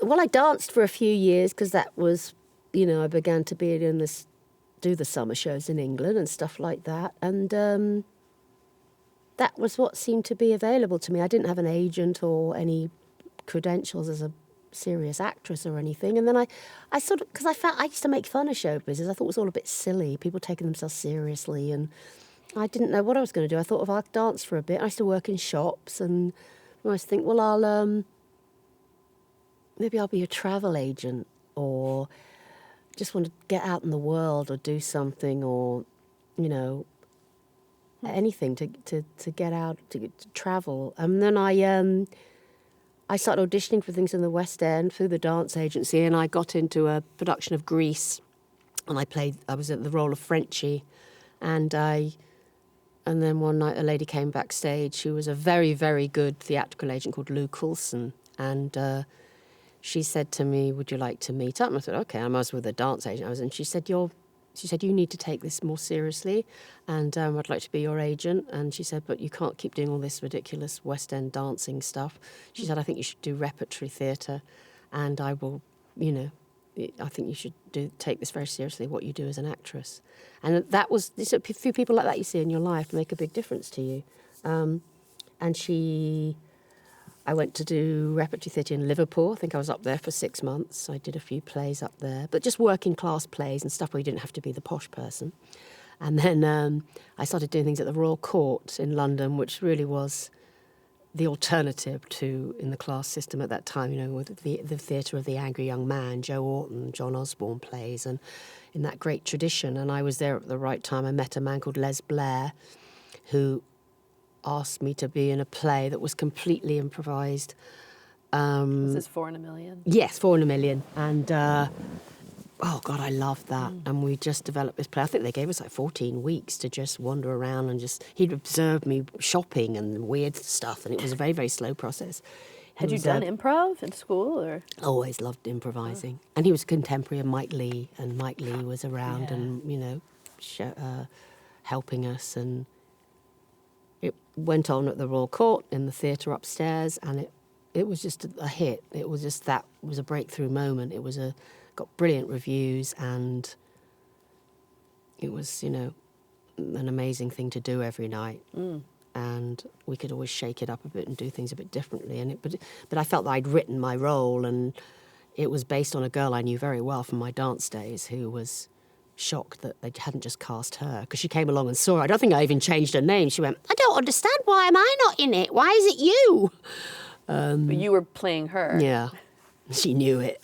Well, I danced for a few years because that was, I began to be do the summer shows in England and stuff like that. And that was what seemed to be available to me. I didn't have an agent or any credentials as a serious actress or anything. And then I sort of, because I used to make fun of show business. I thought it was all a bit silly, people taking themselves seriously. And I didn't know what I was going to do. I thought, I'll dance for a bit. I used to work in shops and I used to think, well, maybe I'll be a travel agent or just want to get out in the world or do something or, anything to get out, to travel. And then I started auditioning for things in the West End through the dance agency, and I got into a production of Grease, and I was at the role of Frenchie, and then one night a lady came backstage who was a very, very good theatrical agent called Lou Coulson, and she said to me, "Would you like to meet up?" And I thought, okay, I was with a dance agent. And she said, you need to take this more seriously, and I'd like to be your agent. And she said, but you can't keep doing all this ridiculous West End dancing stuff. She said, I think you should do repertory theatre, and I will, I think you should take this very seriously, what you do as an actress. And that was, a few people like that you see in your life make a big difference to you. I went to do repertory theatre in Liverpool. I think I was up there for 6 months. I did a few plays up there, but just working class plays and stuff where you didn't have to be the posh person. And then I started doing things at the Royal Court in London, which really was the alternative to in the class system at that time, with the theatre of the angry young man, Joe Orton, John Osborne plays, and in that great tradition. And I was there at the right time. I met a man called Les Blair, who asked me to be in a play that was completely improvised. Was this 4 in a Million? Yes, 4 in a Million. And, oh, God, I loved that. And we just developed this play. I think they gave us 14 weeks to just wander around and he'd observed me shopping and weird stuff. And it was a very, very slow process. Had you done improv in school? Or? Always loved improvising. Oh. And he was a contemporary of Mike Leigh, and Mike Leigh was around and, helping us. And it went on at the Royal Court in the theatre upstairs, and it was just a hit. It was just that was a breakthrough moment. It was got brilliant reviews, and it was, an amazing thing to do every night. And we could always shake it up a bit and do things a bit differently. But I felt that I'd written my role, and it was based on a girl I knew very well from my dance days who was shocked that they hadn't just cast her, because she came along and saw her. I don't think I even changed her name. She went, I don't understand, why am I not in it? Why is it you? But you were playing her. Yeah, she knew it.